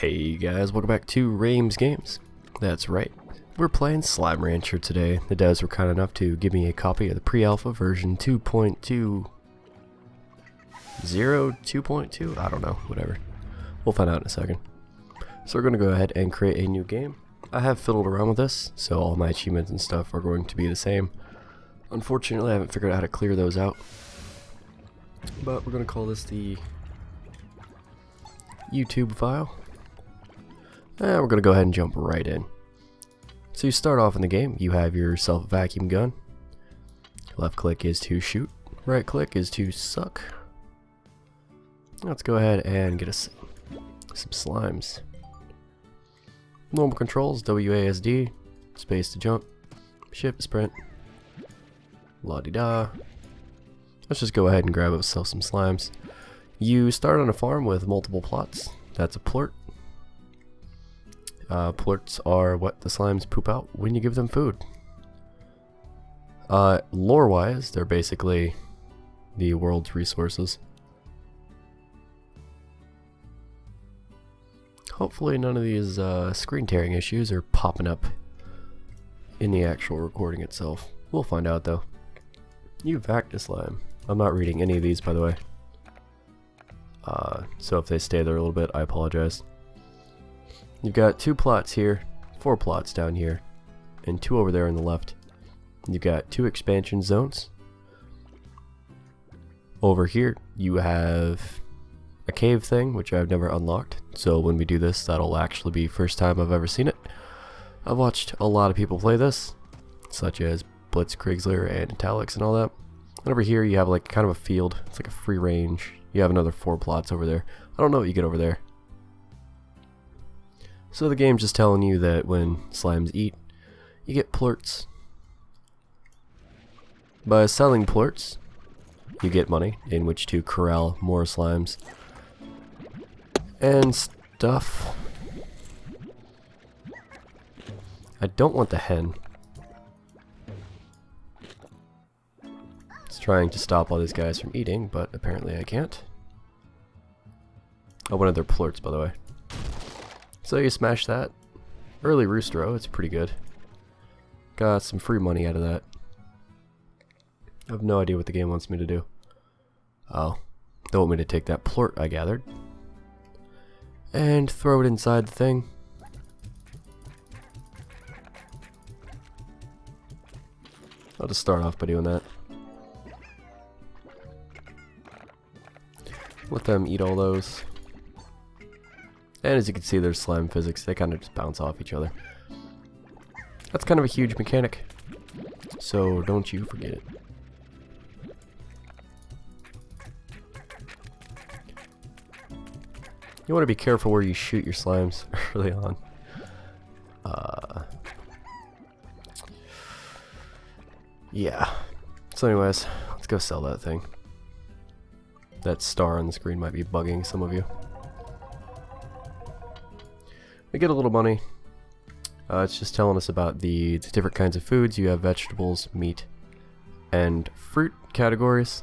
Hey guys, welcome back to Rames Games. That's right, we're playing Slime Rancher today. The devs were kind enough to give me a copy of the pre-alpha version 2.2. 2.2? I don't know, whatever. We'll find out in a second. So we're going to go ahead and create a new game. I have fiddled around with this, so all my achievements and stuff are going to be the same. Unfortunately, I haven't figured out how to clear those out. But we're going to call this the YouTube file. And we're going to go ahead and jump right in. So you start off in the game, you have yourself a vacuum gun. Left click is to shoot, right click is to suck. Let's go ahead and get us some slimes. Normal controls, WASD, space to jump, shift sprint, la-di-da. Let's just go ahead and grab ourselves some slimes. You start on a farm with multiple plots. That's a plort. Plorts are what the slimes poop out when you give them food. Lore-wise, they're basically the world's resources. Hopefully none of these screen tearing issues are popping up in the actual recording itself. We'll find out though. You vac slime. I'm not reading any of these, by the way. So if they stay there a little bit, I apologize. You've got 2 plots here, 4 plots down here, and 2 over there on the left. You've got 2 expansion zones. Over here, you have a cave thing, which I've never unlocked. So when we do this, that'll actually be first time I've ever seen it. I've watched a lot of people play this, such as Blitzkriegler and Italics and all that. And over here, you have like kind of a field. It's like a free range. You have another 4 plots over there. I don't know what you get over there. So the game's just telling you that when slimes eat, you get plorts. By selling plorts, you get money in which to corral more slimes and stuff. I don't want the hen. It's trying to stop all these guys from eating, but apparently I can't. Oh, one of their plorts, by the way. So you smash that. Early roostro, it's pretty good. Got some free money out of that. I have no idea what the game wants me to do. Oh, they want me to take that plort I gathered and throw it inside the thing. I'll just start off by doing that. Let them eat all those. And as you can see, there's slime physics. They kind of just bounce off each other. That's kind of a huge mechanic, so don't you forget it. You want to be careful where you shoot your slimes early on. Yeah. So anyways, let's go sell that thing. That star on the screen might be bugging some of you. We get a little money. It's just telling us about the different kinds of foods. You have vegetables, meat, and fruit categories.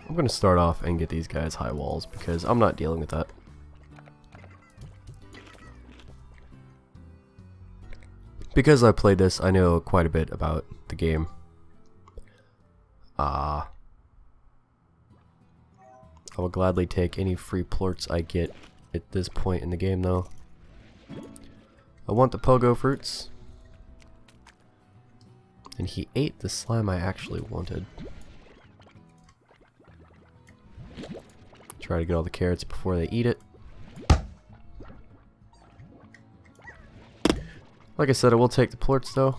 I'm going to start off and get these guys high walls because I'm not dealing with that. Because I played this, I know quite a bit about the game. I will gladly take any free plorts I get at this point in the game though. I want the pogo fruits. And he ate the slime I actually wanted. Try to get all the carrots before they eat it. Like I said, I will take the plorts though.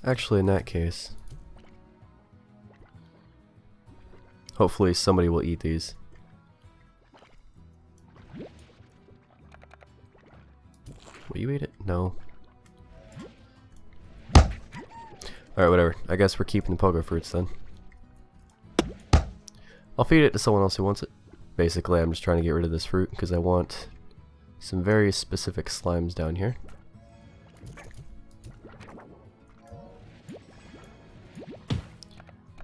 Actually, in that case, hopefully somebody will eat these. Will you eat it? No. Alright, whatever. I guess we're keeping the pogo fruits then. I'll feed it to someone else who wants it. Basically, I'm just trying to get rid of this fruit because I want some very specific slimes down here.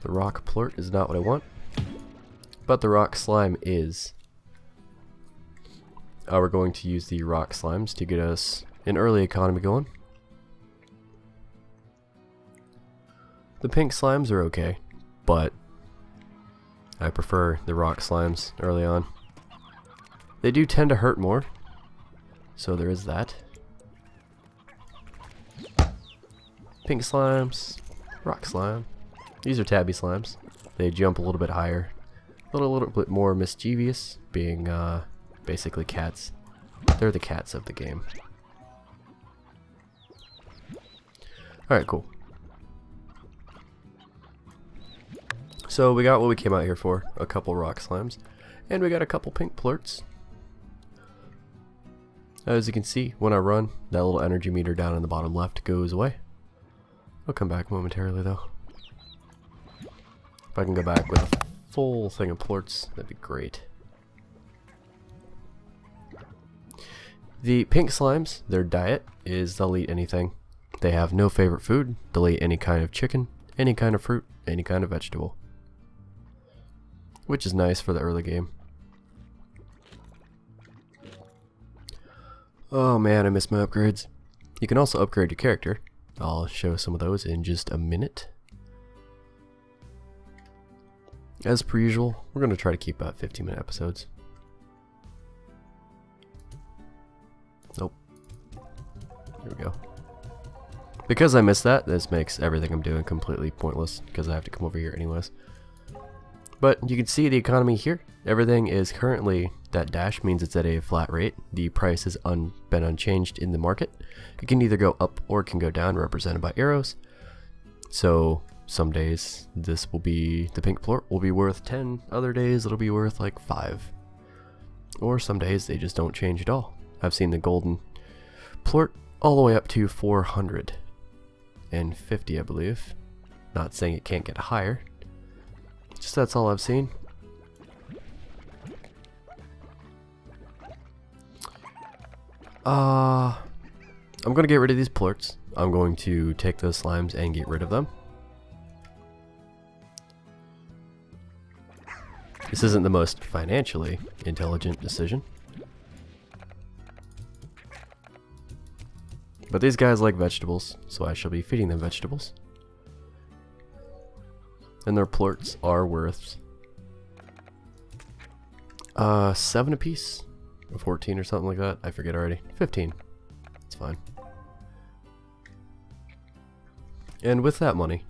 The rock plort is not what I want, but the rock slime is. We're going to use the rock slimes to get us an early economy going. The pink slimes are okay, but I prefer the rock slimes early on. They do tend to hurt more, so there is that. Pink slimes, rock slime. These are tabby slimes. They jump a little bit higher, a little bit more mischievous, being basically cats. They're the cats of the game. Alright, cool. So we got what we came out here for, a couple rock slimes, and we got a couple pink plorts. As you can see, when I run, that little energy meter down in the bottom left goes away. I'll come back momentarily though. If I can go back with a full thing of plorts, that'd be great. The pink slimes, their diet is they'll eat anything. They have no favorite food. They'll eat any kind of chicken, any kind of fruit, any kind of vegetable. Which is nice for the early game. Oh man, I missed my upgrades. You can also upgrade your character. I'll show some of those in just a minute. As per usual, we're going to try to keep about 15-minute episodes. Nope. Here we go. Because I missed that, this makes everything I'm doing completely pointless, because I have to come over here anyways. But you can see the economy here. Everything is currently, that dash means it's at a flat rate. The price has been unchanged in the market. It can either go up or it can go down, represented by arrows. So some days this will be, the pink plort will be worth 10, other days it'll be worth like 5. Or some days they just don't change at all. I've seen the golden plort all the way up to 450, I believe. Not saying it can't get higher. Just that's all I've seen. I'm gonna get rid of these plorts. I'm going to take those slimes and get rid of them. This isn't the most financially intelligent decision. But these guys like vegetables, so I shall be feeding them vegetables. And their plorts are worth 7 apiece, or 14 or something like that. I forget already. 15. It's fine. And with that money,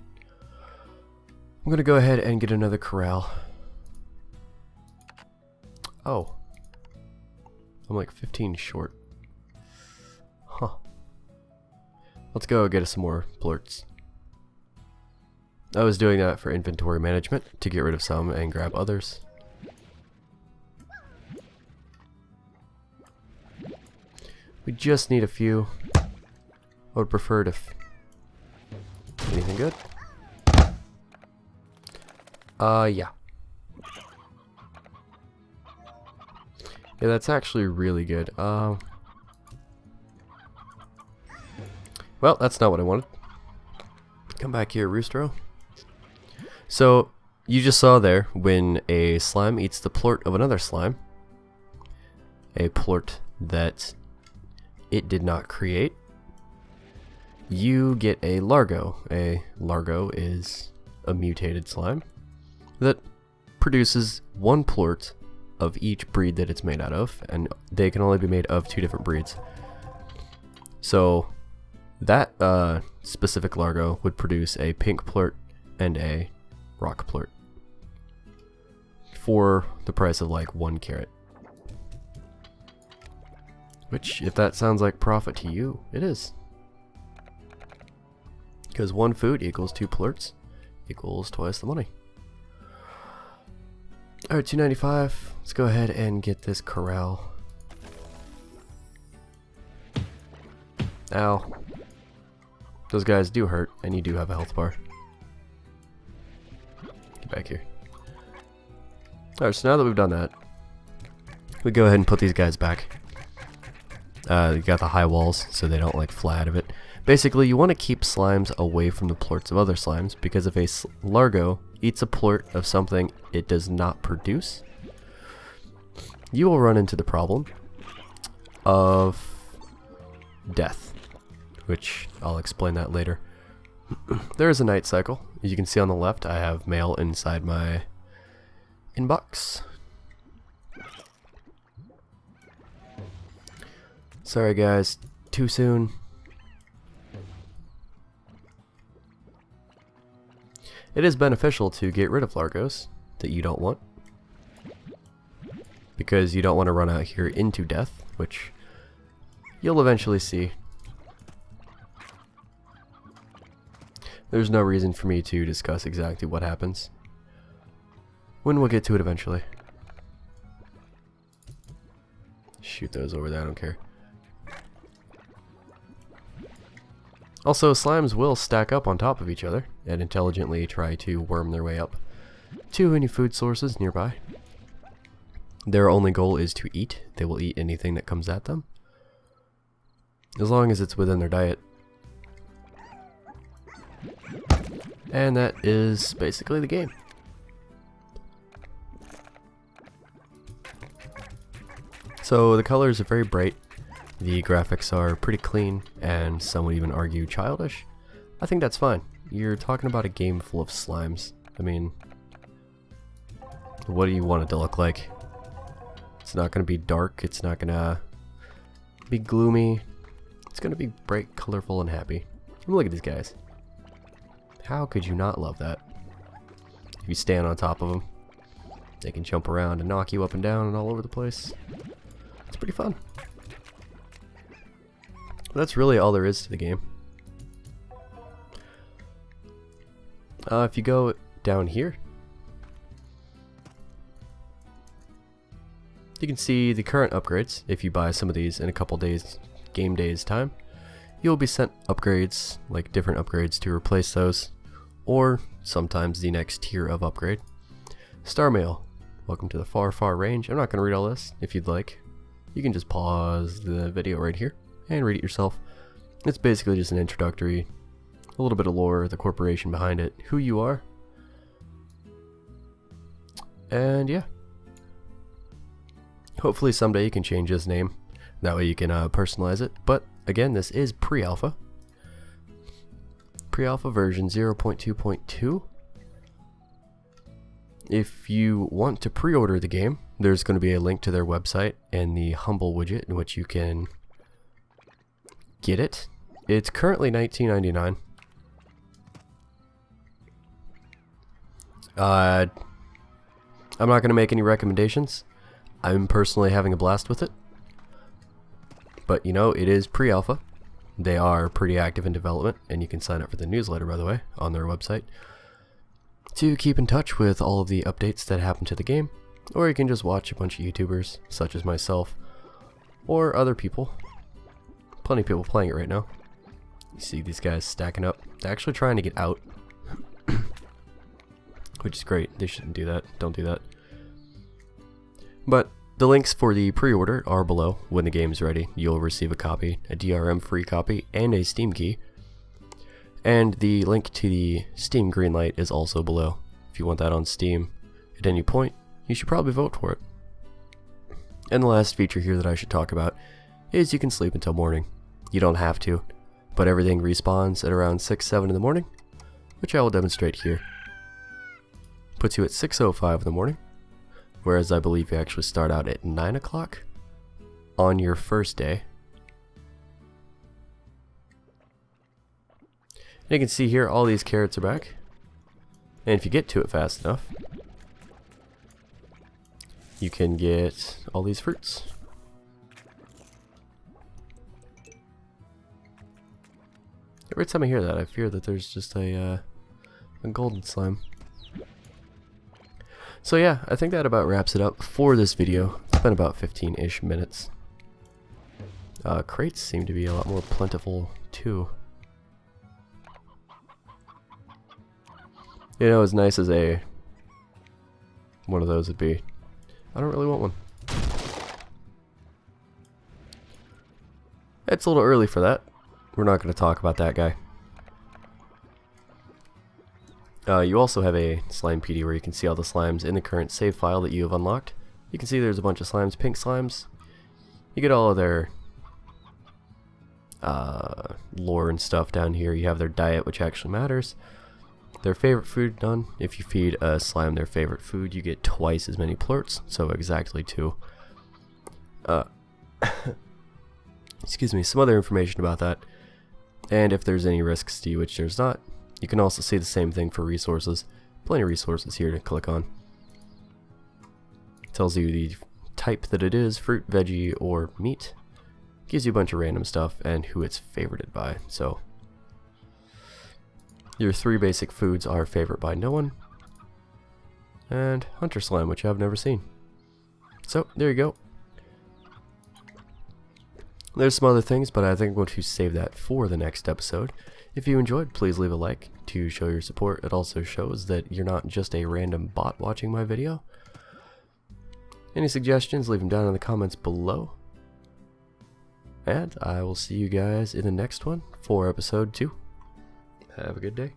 I'm gonna go ahead and get another corral. Oh, I'm like 15 short. Huh. Let's go get us some more plorts. I was doing that for inventory management, to get rid of some and grab others. We just need a few. I would prefer to... Anything good? Yeah. Yeah, that's actually really good. Well, that's not what I wanted. Come back here, Roostro. So, you just saw there, when a slime eats the plort of another slime, a plort that it did not create, you get a largo. A largo is a mutated slime that produces one plort of each breed that it's made out of, and they can only be made of 2 different breeds. So, that specific largo would produce a pink plort and a rock plort for the price of like 1 carrot. Which, if that sounds like profit to you, it is. Because 1 food equals 2 plorts equals twice the money. Alright, 295. Let's go ahead and get this corral. Ow. Those guys do hurt, and you do have a health bar. Get back here. Alright, so now that we've done that, we go ahead and put these guys back. You got the high walls, so they don't like fly out of it. Basically, you want to keep slimes away from the plorts of other slimes, because if a largo eats a plort of something it does not produce, you will run into the problem of death, which I'll explain that later. There is a night cycle. As you can see on the left, I have mail inside my inbox. Sorry guys, too soon. It is beneficial to get rid of largos that you don't want, because you don't want to run out here into death, which you'll eventually see. There's no reason for me to discuss exactly what happens, when we'll get to it eventually. Shoot those over there, I don't care. Also, slimes will stack up on top of each other and intelligently try to worm their way up to any food sources nearby. Their only goal is to eat. They will eat anything that comes at them, as long as it's within their diet. And that is basically the game. So the colors are very bright. The graphics are pretty clean, and some would even argue childish. I think that's fine. You're talking about a game full of slimes. I mean, what do you want it to look like? It's not going to be dark, it's not going to be gloomy. It's going to be bright, colorful, and happy. Look at these guys. How could you not love that? If you stand on top of them, they can jump around and knock you up and down and all over the place. It's pretty fun. That's really all there is to the game. If you go down here, you can see the current upgrades. If you buy some of these in a couple days, game days time, you'll be sent upgrades, like different upgrades to replace those, or sometimes the next tier of upgrade. Star Mail, welcome to the far, far range. I'm not going to read all this. If you'd like, you can just pause the video right here and read it yourself. It's basically just an introductory, a little bit of lore, the corporation behind it, who you are, and yeah. Hopefully someday you can change this name, that way you can personalize it, but again, this is pre-alpha. Pre-alpha version 0.2.2. If you want to pre-order the game, there's going to be a link to their website and the Humble widget in which you can get it. It's currently $19.99. I'm not going to make any recommendations. I'm personally having a blast with it. But you know, it is pre-alpha. They are pretty active in development, and you can sign up for the newsletter, by the way, on their website to keep in touch with all of the updates that happen to the game. Or you can just watch a bunch of YouTubers, such as myself, or other people. Plenty of people playing it right now. You see these guys stacking up. They're actually trying to get out. Which is great. They shouldn't do that. Don't do that. But the links for the pre-order are below. When the game's ready, you'll receive a copy, a DRM free copy, and a Steam key. And the link to the Steam greenlight is also below. If you want that on Steam at any point, you should probably vote for it. And the last feature here that I should talk about is you can sleep until morning. You don't have to, but everything respawns at around 6-7 in the morning, which I will demonstrate here. Puts you at 6:05 in the morning, whereas I believe you actually start out at 9 o'clock on your first day. And you can see here all these carrots are back, and if you get to it fast enough, you can get all these fruits. Every time I hear that, I fear that there's just a golden slime. So yeah, I think that about wraps it up for this video. It's been about 15-ish minutes. Crates seem to be a lot more plentiful too. You know, as nice as one of those would be, I don't really want one. It's a little early for that. we're not going to talk about that guy. You also have a slime PD where you can see all the slimes in the current save file that you have unlocked. You can see there's a bunch of slimes, pink slimes. You get all of their lore and stuff down here. You have their diet, which actually matters. Their favorite food done. If you feed a slime their favorite food, you get twice as many plorts, so exactly 2. Excuse me, some other information about that. And if there's any risks to you, which there's not. You can also see the same thing for resources. Plenty of resources here to click on. Tells you the type that it is, fruit, veggie, or meat. Gives you a bunch of random stuff and who it's favorited by. So your 3 basic foods are favored by no one. And hunter slime, which I've never seen. So there you go. There's some other things, but I think I'm going to save that for the next episode. If you enjoyed, please leave a like to show your support. It also shows that you're not just a random bot watching my video. Any suggestions, leave them down in the comments below. And I will see you guys in the next one for episode 2. Have a good day.